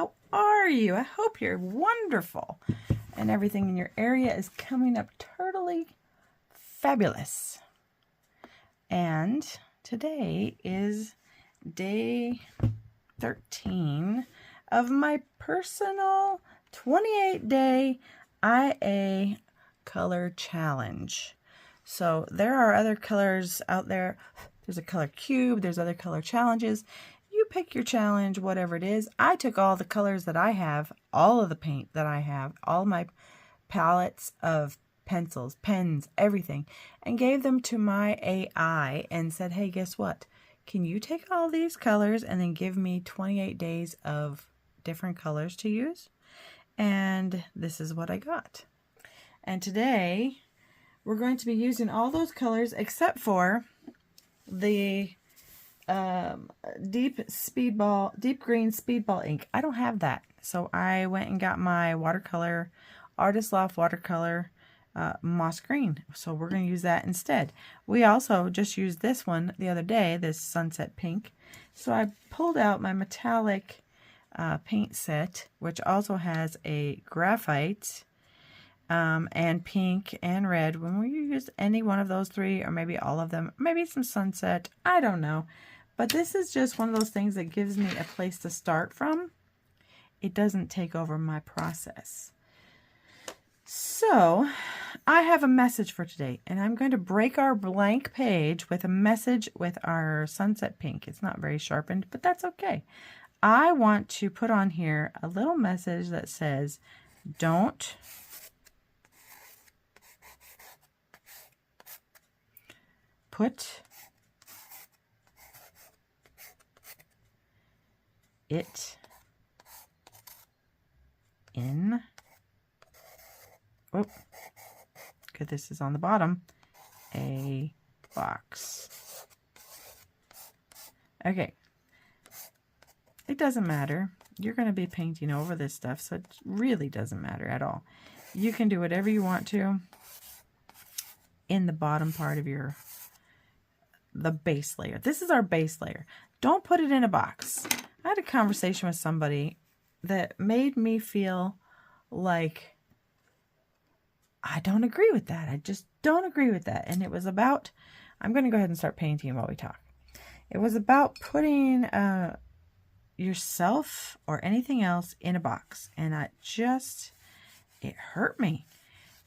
How are you? I hope you're wonderful and everything in your area is coming up totally fabulous. And today is day 13 of my personal 28-day IA color challenge. So there are other colors out there. There's a color cube, there's other color challenges. You pick your challenge, whatever it is. I took all the colors that I have, all of the paint that I have, all my palettes of pencils, pens, everything, and gave them to my AI and said, hey, guess what? Can you take all these colors and then give me 28 days of different colors to use? And this is what I got. And today we're going to be using all those colors except for the deep green speedball ink. I don't have that, so I went and got my watercolor, Artist Loft watercolor moss green. So we're going to use that instead. We also just used this one the other day, this sunset pink. So I pulled out my metallic paint set, which also has a graphite and pink and red. When we use any one of those three, or maybe all of them, maybe some sunset, I don't know. But this is just one of those things that gives me a place to start from. It doesn't take over my process. So I have a message for today, and I'm going to break our blank page with a message with our sunset pink. It's not very sharpened, but that's okay. I want to put on here a little message that says, don't put it in, oh, because this is on the bottom, a box. Okay, it doesn't matter. You're going to be painting over this stuff, so it really doesn't matter at all. You can do whatever you want to in the bottom part of the base layer. This is our base layer. Don't put it in a box. I had a conversation with somebody that made me feel like I don't agree with that. I just don't agree with that. And it was about, I'm going to go ahead and start painting while we talk. It was about putting yourself or anything else in a box. And it hurt me.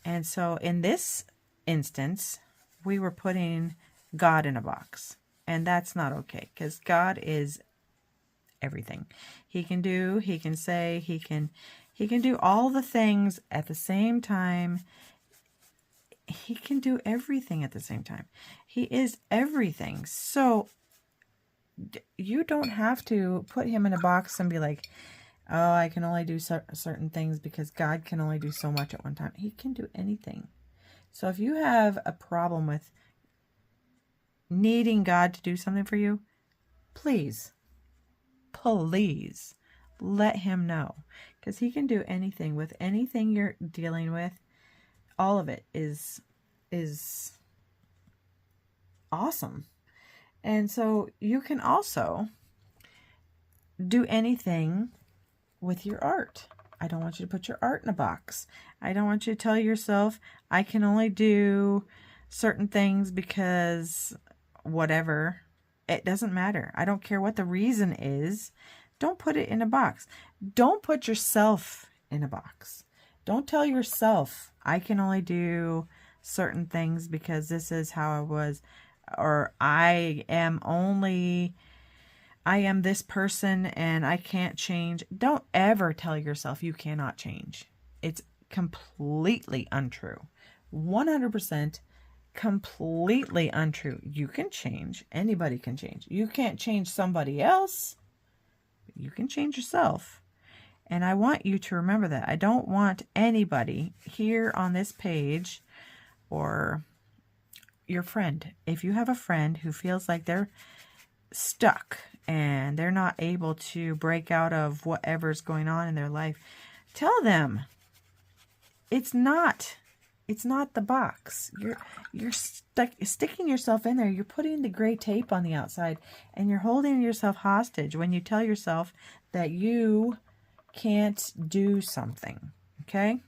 And so in this instance, we were putting God in a box. And that's not okay, because God is everything. He can do, he can say, he can do all the things at the same time. He can do everything at the same time. He is everything. So you don't have to put him in a box and be like, oh, I can only do certain things because God can only do so much at one time. He can do anything. So if you have a problem with needing God to do something for you, please let him know, because he can do anything with anything you're dealing with. All of it is awesome. And so you can also do anything with your art. I don't want you to put your art in a box. I don't want you to tell yourself, I can only do certain things because whatever. It doesn't matter. I don't care what the reason is. Don't put it in a box. Don't put yourself in a box. Don't tell yourself, I can only do certain things because this is how I was, or I am this person and I can't change. Don't ever tell yourself you cannot change. It's completely untrue. 100% completely untrue. You can change. Anybody can change. You can't change somebody else, but you can change yourself. And I want you to remember that. I don't want anybody here on this page, or your friend, if you have a friend who feels like they're stuck and they're not able to break out of whatever's going on in their life, tell them it's not the box. You're sticking yourself in there. You're putting the gray tape on the outside, and you're holding yourself hostage when you tell yourself that you can't do something, okay?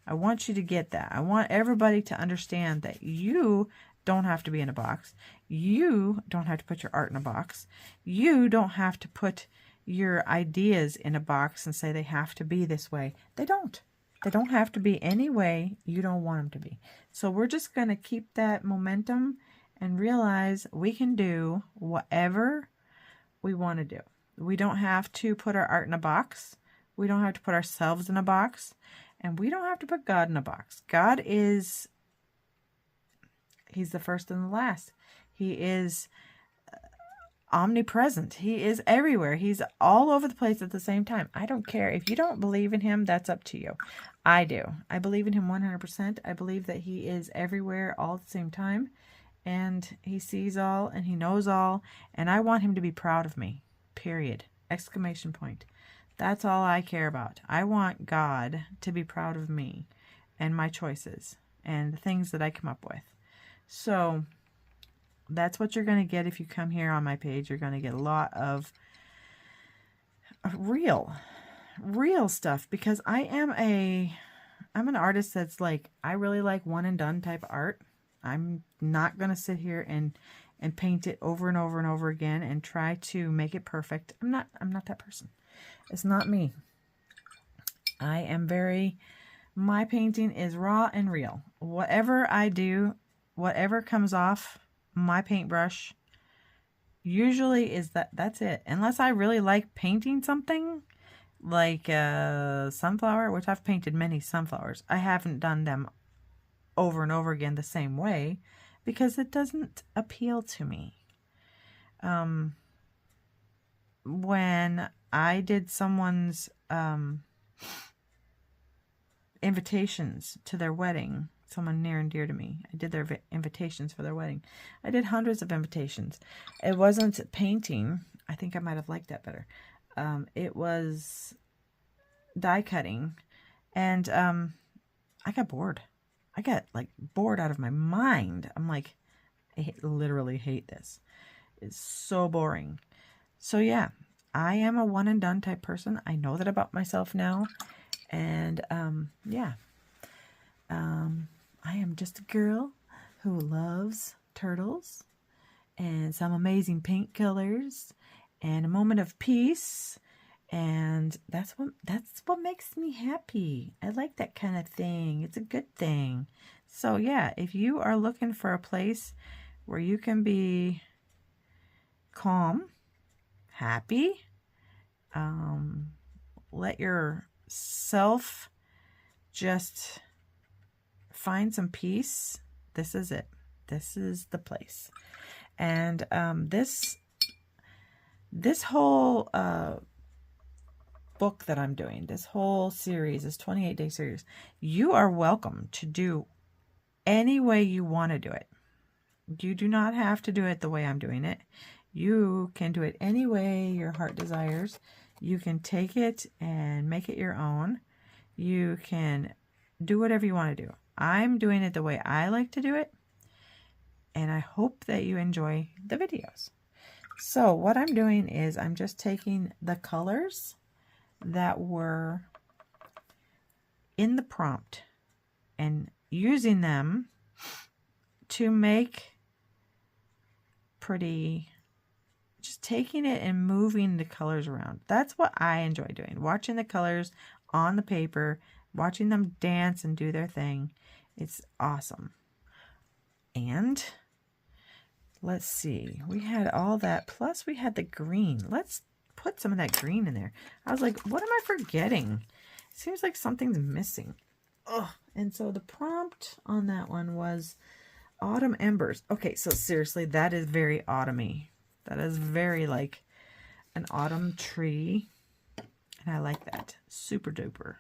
I want you to get that. I want everybody to understand that you don't have to be in a box. You don't have to put your art in a box. You don't have to put your ideas in a box and say they have to be this way. They don't. They don't have to be any way you don't want them to be. So we're just going to keep that momentum and realize we can do whatever we want to do. We don't have to put our art in a box. We don't have to put ourselves in a box. And we don't have to put God in a box. God is, he's the first and the last. He is omnipresent. He is everywhere. He's all over the place at the same time. I don't care. If you don't believe in him, that's up to you. I do. I believe in him 100%. I believe that he is everywhere all at the same time. And he sees all and he knows all. And I want him to be proud of me. Period. Exclamation point. That's all I care about. I want God to be proud of me and my choices and the things that I come up with. So that's what you're going to get if you come here on my page. You're going to get a lot of real stuff, because I'm an artist that's like, I really like one and done type art. I'm not going to sit here and paint it over and over and over again and try to make it perfect. I'm not that person. It's not me. I am my painting is raw and real. Whatever I do, whatever comes off my paintbrush, usually is that's it. Unless I really like painting something, like a sunflower, which I've painted many sunflowers. I haven't done them over and over again the same way because it doesn't appeal to me. When I did someone's invitations to their wedding, someone near and dear to me, I did their invitations for their wedding. I did hundreds of invitations. It wasn't painting. I think I might have liked that better. It was die cutting, and I got bored. I got like bored out of my mind. I'm like, I literally hate this. It's so boring. So yeah, I am a one and done type person. I know that about myself now. And yeah, I am just a girl who loves turtles and some amazing paint colors and a moment of peace. And that's what makes me happy. I like that kind of thing. It's a good thing. So yeah, if you are looking for a place where you can be calm, happy, let yourself just find some peace, this is it. This is the place. And this whole book that I'm doing, this whole series, this 28-day series, you are welcome to do any way you want to do it. You do not have to do it the way I'm doing it. You can do it any way your heart desires. You can take it and make it your own. You can do whatever you want to do. I'm doing it the way I like to do it, and I hope that you enjoy the videos. So what I'm doing is I'm just taking the colors that were in the prompt and using them to make pretty, just taking it and moving the colors around. That's what I enjoy doing. Watching the colors on the paper, watching them dance and do their thing. It's awesome. And let's see, we had all that, plus we had the green. Let's put some of that green in there. I was like, what am I forgetting? It seems like something's missing. Ugh. And so the prompt on that one was autumn embers. Okay, so seriously, that is very autumny. That is very like an autumn tree. And I like that. Super duper.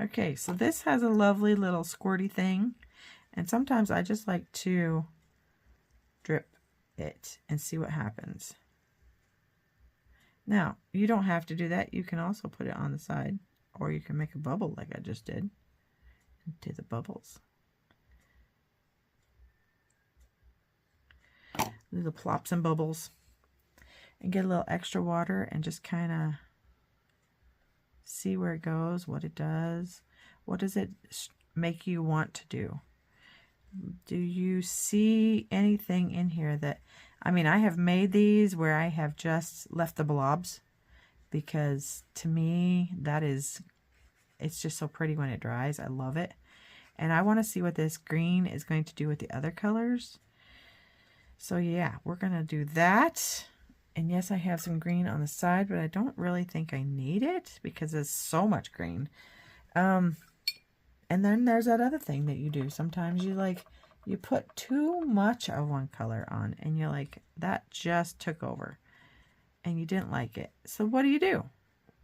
Okay, so this has a lovely little squirty thing. And sometimes I just like to drip it and see what happens. Now, you don't have to do that. You can also put it on the side. Or you can make a bubble like I just did. And do the bubbles. Do the plops and bubbles. And get a little extra water and just kind of See where it goes, what it does. What does it make you want to do? Do you see anything in here that, I mean, I have made these where I have just left the blobs because to me, it's just so pretty when it dries. I love it. And I want to see what this green is going to do with the other colors. So yeah, we're going to do that. And yes, I have some green on the side, but I don't really think I need it because there's so much green. And then there's that other thing that you do. Sometimes you put too much of one color on and you're like, that just took over and you didn't like it. So what do?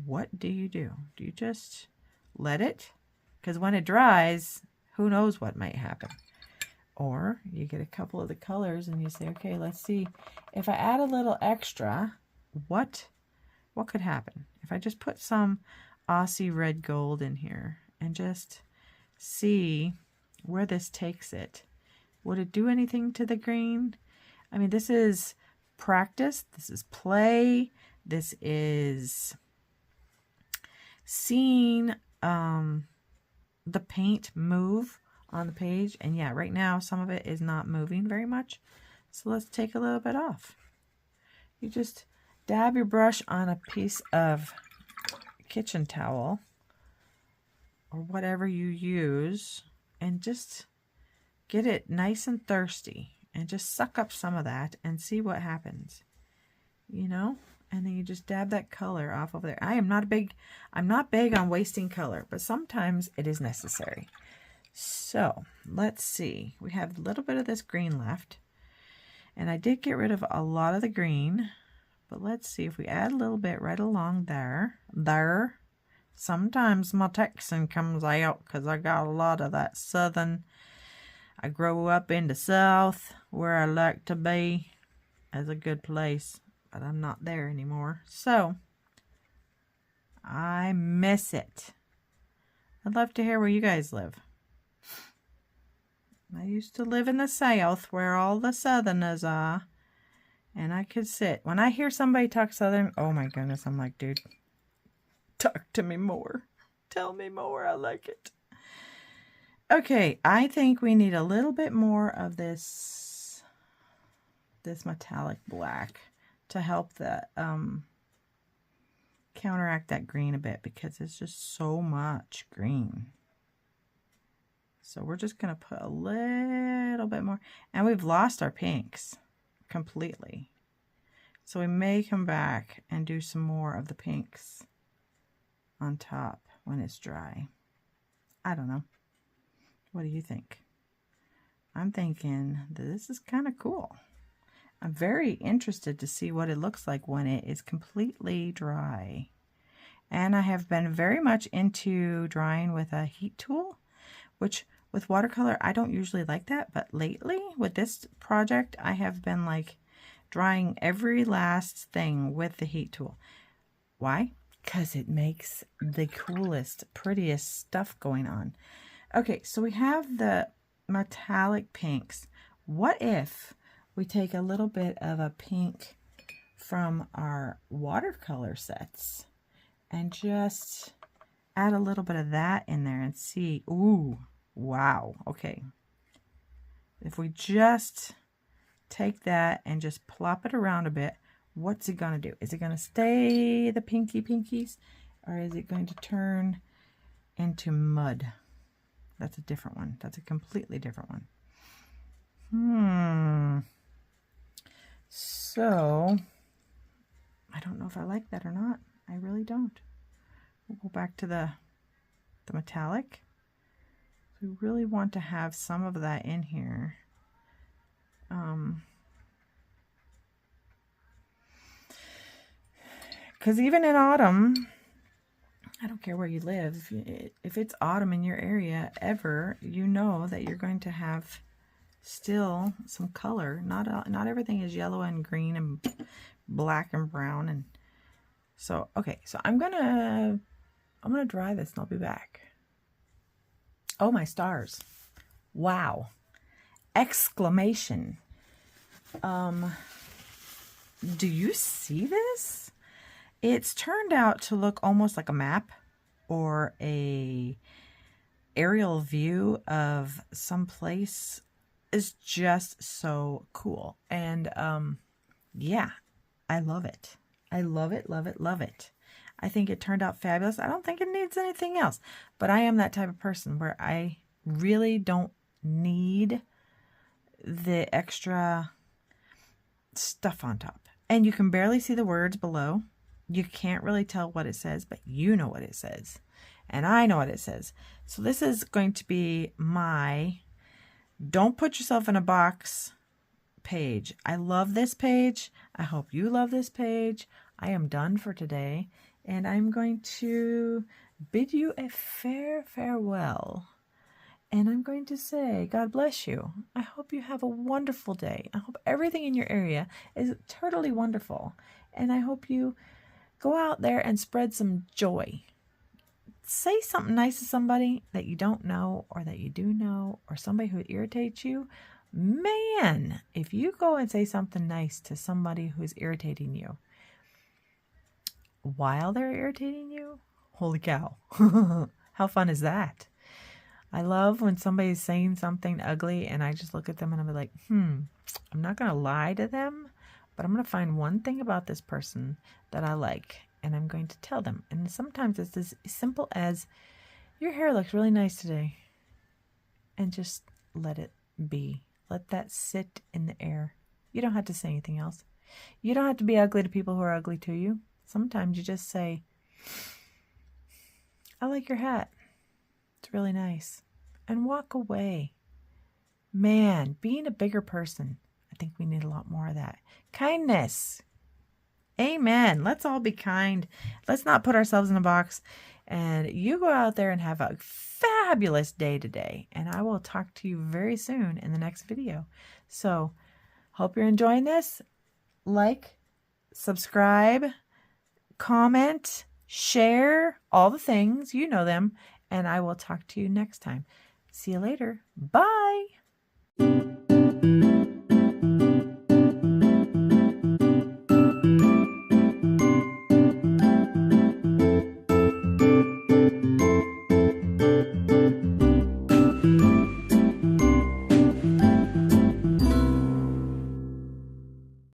What do you do? Do you just let it? Because when it dries, who knows what might happen. Or you get a couple of the colors and you say, okay, let's see. If I add a little extra, what could happen? If I just put some Aussie red gold in here and just see where this takes it. Would it do anything to the green? I mean, this is practice. This is play. This is seeing the paint move on the page. And yeah, right now some of it is not moving very much. So let's take a little bit off. You just dab your brush on a piece of kitchen towel or whatever you use and just get it nice and thirsty and just suck up some of that and see what happens, you know. And then you just dab that color off over there. I'm not big on wasting color, but sometimes it is necessary. So let's see, we have a little bit of this green left and I did get rid of a lot of the green, but let's see if we add a little bit right along there. Sometimes my Texan comes out because I got a lot of that southern. I grew up in the South where I like to be as a good place, but I'm not there anymore. So I miss it. I'd love to hear where you guys live. I used to live in the South where all the Southerners are, and I could sit. When I hear somebody talk Southern, oh my goodness, I'm like, dude, talk to me more. Tell me more. I like it. Okay, I think we need a little bit more of this metallic black to help the counteract that green a bit because it's just so much green. So we're just going to put a little bit more. And we've lost our pinks completely. So we may come back and do some more of the pinks on top when it's dry. I don't know. What do you think? I'm thinking that this is kind of cool. I'm very interested to see what it looks like when it is completely dry. And I have been very much into drying with a heat tool, which with watercolor, I don't usually like that. But lately with this project, I have been like drying every last thing with the heat tool. Why? Because it makes the coolest, prettiest stuff going on. Okay, so we have the metallic pinks. What if we take a little bit of a pink from our watercolor sets and just add a little bit of that in there and see, ooh, wow, okay. If we just take that and just plop it around a bit, what's it going to do? Is it going to stay the pinkies or is it going to turn into mud? That's a different one. That's a completely different one. So, I don't know if I like that or not. I really don't. We'll go back to the metallic. We really want to have some of that in here. Because even in autumn, I don't care where you live, if it's autumn in your area ever, you know that you're going to have still some color. Not everything is yellow and green and black and brown. And so, okay, so I'm gonna dry this and I'll be back. Oh, my stars. Wow. Exclamation. Do you see this? It's turned out to look almost like a map. or a aerial view of some place is just so cool. And yeah, I love it. I love it, love it, love it. I think it turned out fabulous. I don't think it needs anything else, but I am that type of person where I really don't need the extra stuff on top. And you can barely see the words below. You can't really tell what it says, but you know what it says. And I know what it says. So this is going to be my Don't Put Yourself in a Box page. I love this page. I hope you love this page. I am done for today, and I'm going to bid you a farewell. And I'm going to say, God bless you. I hope you have a wonderful day. I hope everything in your area is totally wonderful. And I hope you go out there and spread some joy. Say something nice to somebody that you don't know or that you do know, or somebody who irritates you. Man, if you go and say something nice to somebody who's irritating you while they're irritating you, holy cow. How fun is that? I love when somebody's saying something ugly and I just look at them and I'm like, I'm not going to lie to them, but I'm going to find one thing about this person that I like, and I'm going to tell them. And sometimes it's as simple as, your hair looks really nice today. And just let it be. Let that sit in the air. You don't have to say anything else. You don't have to be ugly to people who are ugly to you. Sometimes you just say, I like your hat. It's really nice. And walk away. Man, being a bigger person, I think we need a lot more of that. Kindness. Amen. Let's all be kind. Let's not put ourselves in a box. And you go out there and have a fabulous day today. And I will talk to you very soon in the next video. So, hope you're enjoying this. Like, subscribe, comment, share, all the things. You know them. And I will talk to you next time. See you later. Bye.